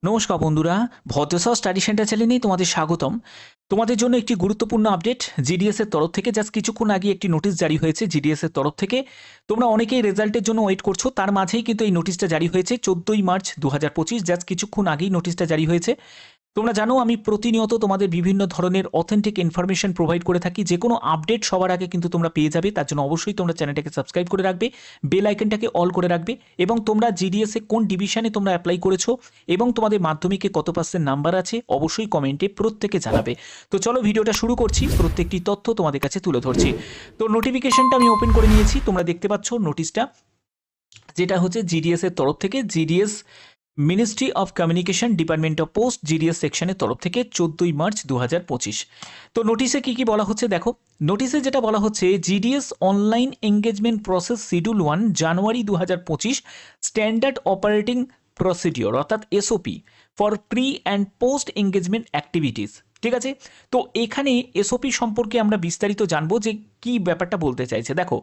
নমস্কার বন্ধুরা, ভদ্রসহ study centre চ্যানেলে তোমাদের স্বাগতম। তোমাদের জন্য একটি গুরুত্বপূর্ণ আপডেট জিডিএস এর তরফ থেকে। জাস্ট কিছুক্ষণ আগে একটি নোটিশ জারি হয়েছে জিডিএস এর তরফ থেকে। তোমরা অনেকেই রেজাল্টের জন্য ওয়েট করছো, তার মাঝেই কিন্তু এই নোটিশটা জারি হয়েছে 14ই মার্চ 2025। জাস্ট কিছুক্ষণ আগেই নোটিশটা জারি হয়েছে। তোমরা জানো আমি প্রতিনিয়ত তোমাদের বিভিন্ন ধরনের অথেন্টিক ইনফরমেশন প্রোভাইড করে থাকি। যে কোনো আপডেট সবার আগে কিন্তু তোমরা পেয়ে যাবে। তার জন্য অবশ্যই তোমরা চ্যানেলটাকে সাবস্ক্রাইব করে রাখবে, বেল আইকনটাকে অল করে রাখবে, এবং তোমরা জিডিএস এ কোন ডিভিশনে তোমরা অ্যাপ্লাই করেছো এবং তোমাদের মাধ্যমিকে কত পার্সেন্ট নাম্বার আছে অবশ্যই কমেন্টে প্রত্যেকে জানাবে। তো চলো ভিডিওটা শুরু করছি, প্রত্যেকটি তথ্য তোমাদের কাছে তুলে ধরছি। তো নোটিফিকেশনটা আমি ওপেন করে নিয়েছি, তোমরা দেখতে পাচ্ছ নোটিশটা, যেটা হচ্ছে জিডিএস এর তরফ থেকে, GDS ministry of communication department of post GDS সেকশনের তরফ থেকে 14ই মার্চ 2025। তো নোটিশে কি কি বলা হচ্ছে দেখো। নোটিশে যেটা বলা হচ্ছে, GDS online engagement process schedule 1 জানুয়ারি 2025 স্ট্যান্ডার্ড অপারেটিং প্রসিডিওর অর্থাৎ SOP for pre and post engagement activities. ঠিক আছে, তো এখানে এসওপি সম্পর্কে আমরা বিস্তারিত জানবো যে কি ব্যাপারটা বলতে চাইছে। দেখো,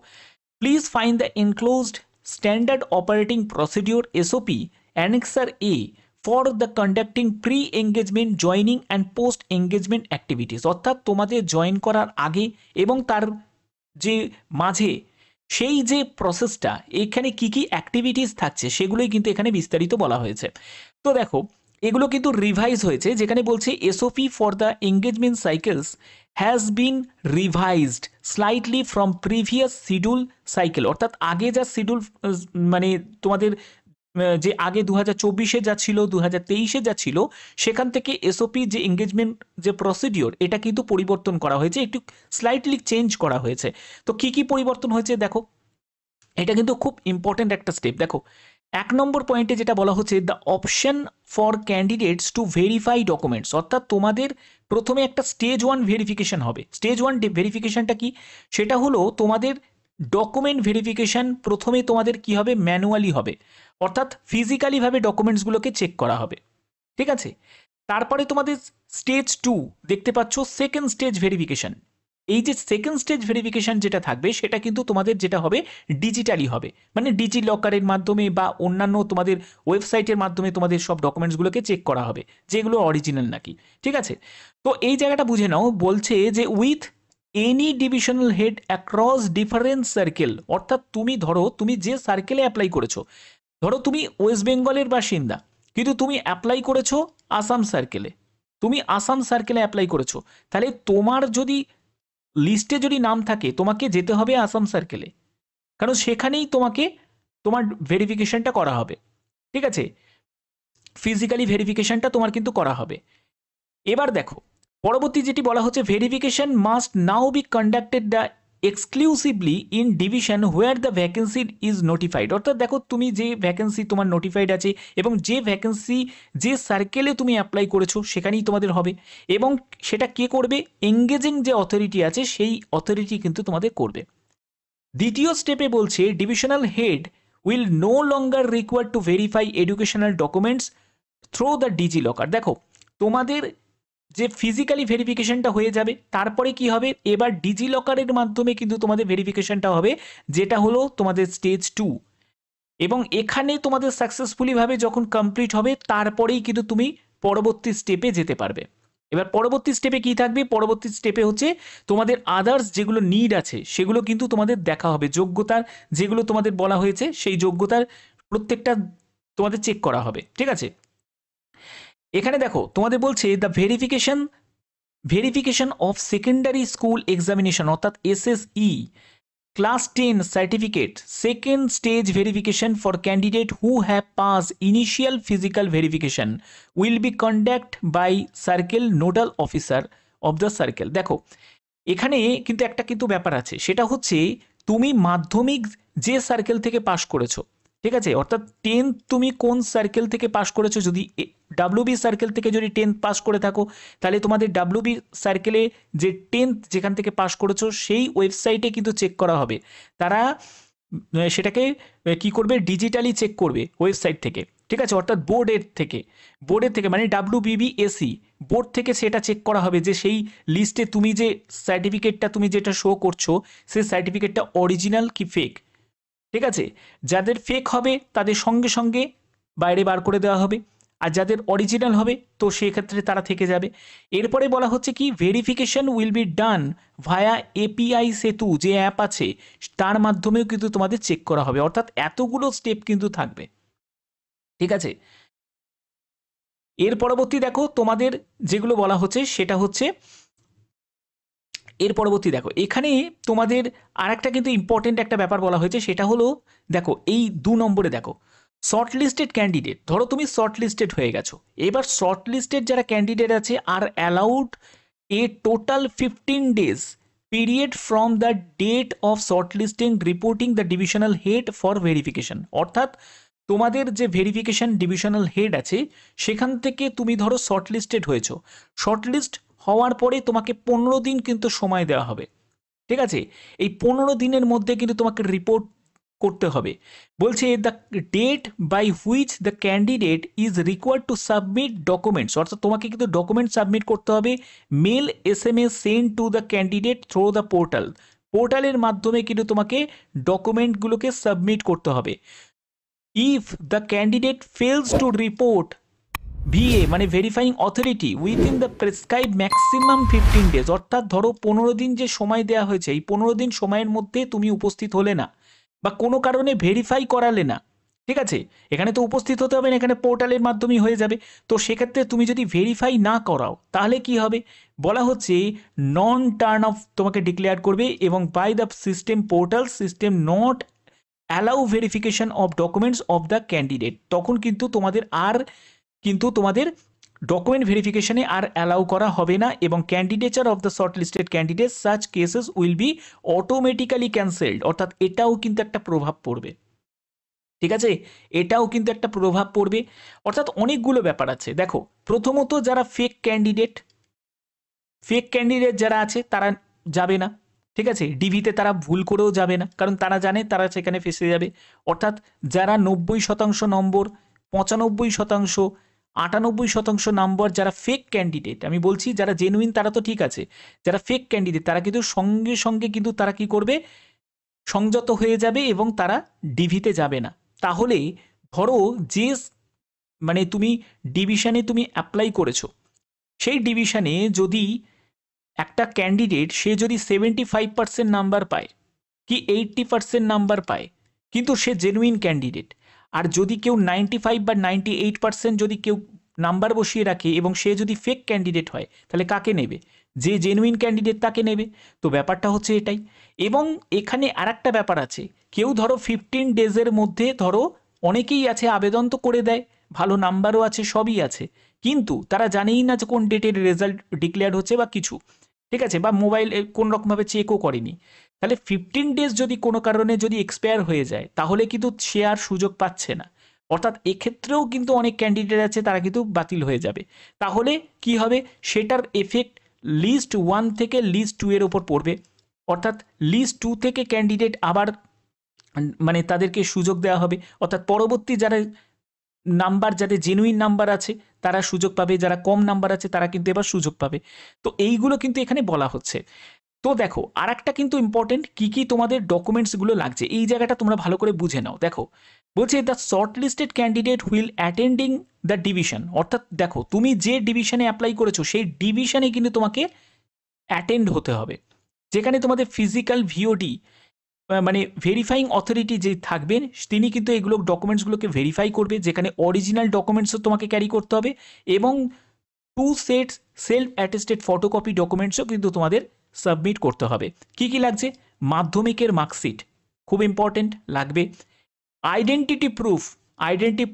please find the enclosed standard operating procedure SOP Annexer A for the conducting pre-engagement, joining and post-engagement activities। অর্থাৎ তোমাদের জয়েন করার আগে এবং তার যে মাঝে সেই যে প্রসেসটা, এখানে কি কি অ্যাক্টিভিটিস থাকছে সেগুলোই কিন্তু এখানে বিস্তারিত বলা হয়েছে। তো দেখো, এগুলো কিন্তু রিভাইজ হয়েছে, যেখানে বলছে SOP for the engagement cycles has been revised slightly from previous schedule cycle. অর্থাৎ আগে যা শিডিউল মানে তোমাদের যে আগে 2024-এ যা ছিল, 2023-এ যা ছিল, সেখান থেকে এসওপি যে এঙ্গেজমেন্ট যে প্রসিডিওর, এটা কিন্তু পরিবর্তন করা হয়েছে, একটু স্লাইটলি চেঞ্জ করা হয়েছে। তো কি কি পরিবর্তন হয়েছে দেখো, এটা কিন্তু খুব ইম্পর্টেন্ট একটা স্টেপ। দেখো, 1 নম্বর পয়েন্টে যেটা বলা হচ্ছে, the option for candidates to verify documents. অর্থাৎ তোমাদের প্রথমে একটা স্টেজ 1 ভেরিফিকেশন হবে। স্টেজ 1 ভেরিফিকেশনটা কি, সেটা হলো তোমাদের ডকুমেন্ট ভেরিফিকেশন। প্রথমে তোমাদের কি হবে, ম্যানুয়ালি হবে, অর্থাৎ ফিজিক্যালিভাবে ডকুমেন্টসগুলোকে চেক করা হবে। ঠিক আছে, তারপরে তোমাদের স্টেজ 2 দেখতে পাচ্ছ, সেকেন্ড স্টেজ ভেরিফিকেশন। এই যে সেকেন্ড স্টেজ ভেরিফিকেশন যেটা থাকবে, সেটা কিন্তু তোমাদের যেটা হবে ডিজিটালি হবে, মানে ডিজি লকারের মাধ্যমে বা অন্যান্য তোমাদের ওয়েবসাইটের মাধ্যমে তোমাদের সব ডকুমেন্টসগুলোকে চেক করা হবে, যেগুলো অরিজিনাল নাকি। ঠিক আছে, তো এই জায়গাটা বুঝে নাও। বলছে যে with any divisional head across different circle. অর্থাৎ তুমি ধরো, তুমি যে সার্কেলে অ্যাপ্লাই করেছো, ধরো তুমি ওয়েস্ট বেঙ্গলের বাসিন্দা, কিন্তু তুমি অ্যাপ্লাই করেছো আসাম সার্কেলে, তুমি আসাম সার্কেলে অ্যাপ্লাই করেছো, তাহলে তোমার যদি লিস্টে যদি নাম থাকে, তোমাকে যেতে হবে আসাম সার্কেলে, কারণ সেখানেই তোমাকে তোমার ভেরিফিকেশনটা করা হবে। ঠিক আছে, ফিজিক্যালি ভেরিফিকেশনটা তোমার কিন্তু করা হবে। এবার দেখো, পরবর্তী যেটি বলা হচ্ছে, verification must now be conducted the exclusively in division where the vacancy is notified. অর্থাৎ দেখো, তুমি যে ভ্যাকেন্সি তোমার নোটিফাইড আছে এবং যে ভ্যাকেন্সি যে সার্কেলে তুমি অ্যাপ্লাই করেছো সেখানেই তোমাদের হবে, এবং সেটা কে করবে, এঙ্গেজিং যে অথরিটি আছে সেই অথরিটি কিন্তু তোমাদের করবে। দ্বিতীয় স্টেপে বলছে, divisional head will no longer required to verify educational documents through the DG locker. দেখো, তোমাদের যে ফিজিক্যালি ভেরিফিকেশনটা হয়ে যাবে, তারপরে কি হবে, এবার ডিজি লকারের মাধ্যমে কিন্তু তোমাদের ভেরিফিকেশনটা হবে, যেটা হলো তোমাদের স্টেজ 2। এবং এখানে তোমাদের সাকসেসফুলি ভাবে যখন কমপ্লিট হবে, তারপরেই কিন্তু তুমি পরবর্তী স্টেপে যেতে পারবে। এবার পরবর্তী স্টেপে কি থাকবে, পরবর্তী স্টেপে হচ্ছে তোমাদের আদার্স যেগুলো নিড আছে সেগুলো কিন্তু তোমাদের দেখা হবে, যোগ্যতার যেগুলো তোমাদের বলা হয়েছে সেই যোগ্যতার প্রত্যেকটা তোমাদের চেক করা হবে। ঠিক আছে, এখানে দেখো তোমাদের বলছে the verification of secondary school examination অর্থাৎ SSE class 10 certificate second stage verification for candidate who have pass initial physical verification will be conduct by circle nodal officer of the circle. দেখো, এখানে কিন্তু একটা কিন্তু ব্যাপার আছে, সেটা হচ্ছে তুমি মাধ্যমিক যে সার্কেল থেকে পাশ করেছো, ঠিক আছে, অর্থাৎ 10th তুমি কোন সার্কেল থেকে পাশ করেছো, যদি ডাব্লিউবি সার্কেল থেকে যদি 10th পাস করে থাকো, তাহলে তোমাদের ডাব্লিউবি সার্কেলে যে 10th যেখান থেকে পাশ করেছো সেই ওয়েবসাইটে কিন্তু চেক করা হবে। তারা সেটাকে কি করবে, ডিজিটালি চেক করবে ওয়েবসাইট থেকে। ঠিক আছে, অর্থাৎ বোর্ডের থেকে মানে ডাব্লিউবিবিএসি বোর্ড থেকে সেটা চেক করা হবে যে সেই লিস্টে তুমি যে সার্টিফিকেটটা তুমি যেটা শো করছো সেই সার্টিফিকেটটা অরিজিনাল কি ফেক। ঠিক আছে, যাদের ফেক হবে তাদের সঙ্গে সঙ্গে বাইরে বার করে দেওয়া হবে, আর যাদের অরিজিনাল হবে তো সেক্ষেত্রে তারা থেকে যাবে। এরপরে বলা হচ্ছে কি verification will be done via API সেতু যে অ্যাপ আছে তার মাধ্যমেও কিন্তু তোমাদের চেক করা হবে, অর্থাৎ এতগুলো স্টেপ কিন্তু থাকবে। ঠিক আছে, এর পরবর্তী দেখো তোমাদের যেগুলো বলা হচ্ছে সেটা হচ্ছে এর পরবর্তী দেখো এখানে তোমাদের আর একটা কিন্তু ইম্পর্টেন্ট একটা ব্যাপার বলা হয়েছে, সেটা হলো দেখো এই 2 নম্বরে দেখো শর্ট লিস্টেড ক্যান্ডিডেট, ধরো তুমি শর্ট লিস্টেড হয়ে গেছো, এবার শর্ট লিস্টেড যারা ক্যান্ডিডেট আছে আর allowed a total 15 days period from the date of shortlisting reporting the divisional head for verification. অর্থাৎ তোমাদের যে ভেরিফিকেশন ডিভিশনাল হেড আছে সেখান থেকে তুমি ধরো শর্ট লিস্টেড হয়েছো, শর্ট লিস্ট হওয়ার পরে তোমাকে 15 দিন কিন্তু সময় দেওয়া হবে। ঠিক আছে, এই 15 দিনের মধ্যে কিন্তু তোমাকে রিপোর্ট করতে হবে। বলছে the date by which the candidate is required to submit documents, অর্থাৎ তোমাকে কিন্তু ডকুমেন্ট সাবমিট করতে হবে, mail SMS send to the candidate through the portal, পোর্টালের মাধ্যমে কিন্তু তোমাকে ডকুমেন্টগুলোকে সাবমিট করতে হবে। If the candidate fails to report VA মানে verifying authority within the prescribe maximum 15 days, অর্থাৎ ধরো 15 দিন যে সময় দেওয়া হয়েছে এই 15 দিন সময়ের মধ্যে তুমি উপস্থিত হলে না বা কোনো কারণে ভেরিফাই করালে না, ঠিক আছে, এখানে তো উপস্থিত হতে হবে না, এখানে পোর্টালের মাধ্যমেই হয়ে যাবে। তো সেক্ষেত্রে তুমি যদি ভেরিফাই না করাও তাহলে কি হবে, বলা হচ্ছে নন টার্ন অফ তোমাকে ডিক্লেয়ার করবে এবং by the system portal system not allow verification of documents of the candidate, তখন কিন্তু তোমাদের ডকুমেন্ট ভেরিফিকেশনে আর অ্যালাউ করা হবে না এবং candidature of the short listed candidate such cases will be automatically cancelled, অর্থাৎ এটাও কিন্তু একটা প্রভাব পড়বে। ঠিক আছে, এটাও কিন্তু একটা প্রভাব পড়বে, অর্থাৎ অনেকগুলো ব্যাপার আছে। দেখো প্রথমত যারা ফেক ক্যান্ডিডেট যারা আছে তারা যাবে না, ঠিক আছে, ডিভিতে তারা ভুল করেও যাবে না, কারণ তারা জানে তারা সেখানে ফেসে যাবে। অর্থাৎ যারা 90% নম্বর, 95%, 98% নাম্বার যারা ফেক ক্যান্ডিডেট, আমি বলছি যারা জেনুইন তারা তো ঠিক আছে, যারা ফেক ক্যান্ডিডেট তারা কিন্তু সঙ্গে সঙ্গে কিন্তু তারা কি করবে, সংযত হয়ে যাবে এবং তারা ডিভিতে যাবে না। তাহলে ধরো যে মানে তুমি ডিভিশনে তুমি অ্যাপ্লাই করেছো, সেই ডিভিশনে যদি একটা ক্যান্ডিডেট সে যদি 75% নাম্বার পায় কি 80% নাম্বার পায় কিন্তু সে জেনুইন ক্যান্ডিডেট, আর যদি কেউ 95 বা 98% যদি কেউ নাম্বার বসিয়ে রাখে এবং সে যদি ফেক ক্যান্ডিডেট হয় তাহলে কাকে নেবে, যে জেনুইন ক্যান্ডিডেট তাকে নেবে। তো ব্যাপারটা হচ্ছে এটাই। এবং এখানে আর একটা ব্যাপার আছে, কেউ ধরো 15 ডেজের মধ্যে ধরো অনেকেই আছে আবেদন তো করে দেয়, ভালো নাম্বারও আছে সবই আছে, কিন্তু তারা জানেই না যে কোন ডেটের রেজাল্ট ডিক্লেয়ার হচ্ছে বা কিছু, ঠিক আছে, বা মোবাইল কোন রকমভাবে চেকও করেনি, তাহলে 15 ডেজ যদি কোনো কারণে যদি এক্সপায়ার হয়ে যায় তাহলে কিন্তু সে আর সুযোগ পাচ্ছে না। অর্থাৎ এক্ষেত্রেও কিন্তু অনেক ক্যান্ডিডেট আছে তারা কিন্তু বাতিল হয়ে যাবে। তাহলে কি হবে, সেটার এফেক্ট লিস্ট 1 থেকে লিস্ট 2 এর ওপর পড়বে। অর্থাৎ লিস্ট 2 থেকে ক্যান্ডিডেট আবার মানে তাদেরকে সুযোগ দেওয়া হবে, অর্থাৎ পরবর্তী যারা নাম্বার যাদের জেনুইন নাম্বার আছে তারা সুযোগ পাবে, যারা কম নাম্বার আছে তারা কিন্তু এবার সুযোগ পাবে। তো এইগুলো কিন্তু এখানে বলা হচ্ছে। তো দেখো আর একটা কিন্তু ইম্পর্টেন্ট, কি কি তোমাদের ডকুমেন্টসগুলো লাগছে এই জায়গাটা তোমরা ভালো করে বুঝে নাও। দেখো বলছে the short listed candidate wheel attending the division, অর্থাৎ দেখো তুমি যে ডিভিশনে অ্যাপ্লাই করেছো সেই ডিভিশনে কিন্তু তোমাকে অ্যাটেন্ড হতে হবে, যেখানে তোমাদের ফিজিক্যাল ভিওডি মানে ভেরিফাইং অথরিটি যে থাকবেন তিনি কিন্তু এগুলো ডকুমেন্টসগুলোকে ভেরিফাই করবে, যেখানে অরিজিনাল ডকুমেন্টসও তোমাকে ক্যারি করতে হবে এবং 2 সেটস সেলফ অ্যাটেস্টেড ফটোকপি ডকুমেন্টসও কিন্তু তোমাদের সাবমিট করতে হবে। কি কি লাগছে, মাধ্যমিকের মার্কশিট খুব ইম্পর্টেন্ট লাগবে, আইডেন্টিটি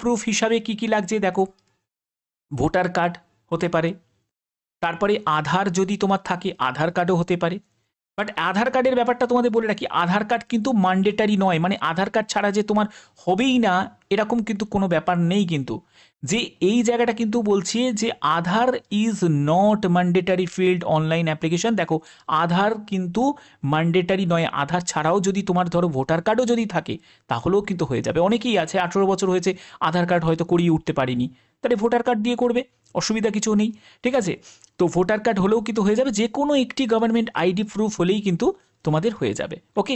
প্রুফ হিসাবে কি কি লাগছে দেখো, ভোটার কার্ড হতে পারে, তারপরে আধার যদি তোমার থাকে আধার কার্ডও হতে পারে। বাট আধার কার্ডের ব্যাপারটা তোমাদের বলে রাখি, আধার কার্ড কিন্তু ম্যান্ডেটারি নয়, মানে আধার কার্ড ছাড়া যে তোমার হবেই না এরকম কিন্তু কোনো ব্যাপার নেই, কিন্তু যে এই জায়গাটা কিন্তু বলছে যে Aadhaar is not mandatory field online application. দেখো আধার কিন্তু ম্যান্ডেটারি নয়, আধার ছাড়াও যদি তোমার ধরো ভোটার কার্ডও যদি থাকে তাহলেও কিন্তু হয়ে যাবে। অনেকেই আছে 18 বছর হয়েছে আধার কার্ড হয়তো করিয়ে উঠতে পারিনি, তাহলে ভোটার কার্ড দিয়ে করবে, অসুবিধা কিছু নেই, ঠিক আছে। তো ভোটার কার্ড হলেও কিন্তু হয়ে যাবে, যে কোনো একটি গভর্নমেন্ট আইডি প্রুফ হলেই কিন্তু তোমাদের হয়ে যাবে। ওকে,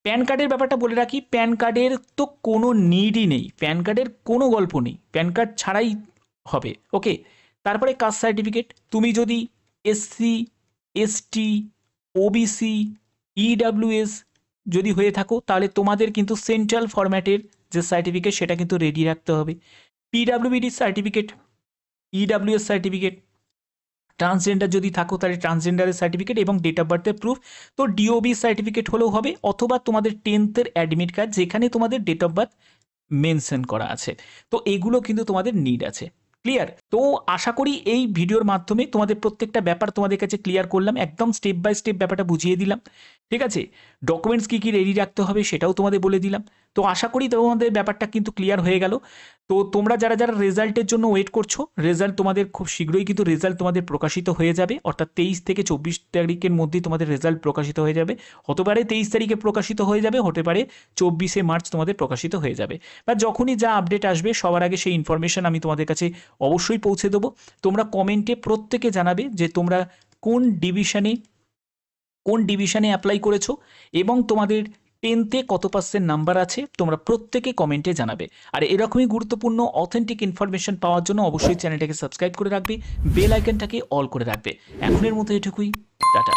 প্যান কার্ডের ব্যাপারটা বলে রাখি, প্যান কার্ডের তো কোনো নিডই নেই, প্যান কার্ডের কোনো গল্প নেই, প্যান কার্ড ছাড়াই হবে। ওকে, তারপরে কাস্ট সার্টিফিকেট, তুমি যদি এসসি, এসটি, ওবিসি, ইডাব্লিউএস যদি হয়ে থাকো তাহলে তোমাদের কিন্তু সেন্ট্রাল ফরম্যাটের যে সার্টিফিকেট সেটা কিন্তু রেডি রাখতে হবে। পিডাব্লিউবিডি সার্টিফিকেট, ইডাব্লিউএস সার্টিফিকেট, ট্রান্সজেন্ডার যদি থাকো তাহলে ট্রান্সজেন্ডারের সার্টিফিকেট এবং ডেট অফ বার্থের প্রুফ। তো ডিওবি সার্টিফিকেট হলেও হবে, অথবা তোমাদের 10th অ্যাডমিট কার্ড যেখানে তোমাদের ডেট অফ বার্থ মেনশন করা আছে। তো এগুলো কিন্তু তোমাদের নিড আছে। ক্লিয়ার? তো আশা করি এই ভিডিওর মাধ্যমে তোমাদের প্রত্যেকটা ব্যাপার তোমাদের কাছে ক্লিয়ার করলাম, একদম স্টেপ বাই স্টেপ ব্যাপারটা বুঝিয়ে দিলাম। ঠিক আছে, ডকুমেন্টস কী কী রেডি রাখতে হবে সেটাও তোমাদের বলে দিলাম। তো আশা করি তোমাদের ব্যাপারটা কিন্তু ক্লিয়ার হয়ে গেল। তো তোমরা যারা যারা রেজাল্টের জন্য ওয়েট করছো, রেজাল্ট তোমাদের খুব শীঘ্রই কিন্তু রেজাল্ট তোমাদের প্রকাশিত হয়ে যাবে, অর্থাৎ 23 থেকে 24 তারিখের মধ্যেই তোমাদের রেজাল্ট প্রকাশিত হয়ে যাবে। হতে পারে 23 তারিখে প্রকাশিত হয়ে যাবে, হতে পারে 24শে মার্চ তোমাদের প্রকাশিত হয়ে যাবে, বা যখনই যা আপডেট আসবে সবার আগে সেই ইনফরমেশন আমি তোমাদের কাছে অবশ্যই পৌঁছে দেবো। তোমরা কমেন্টে প্রত্যেকে জানাবে যে তোমরা কোন ডিভিশনে অ্যাপ্লাই করেছো এবং তোমাদের 10th কত % নাম্বার আছে, তোমরা প্রত্যেকে কমেন্টে জানাবে। আর এরকমই গুরুত্বপূর্ণ অথেন্টিক ইনফরমেশন পাওয়ার জন্য অবশ্যই চ্যানেলটাকে সাবস্ক্রাইব করে রাখবে, বেল আইকনটাকে অল করে রাখবে। এখনের মতো এটুকুই, টাটা।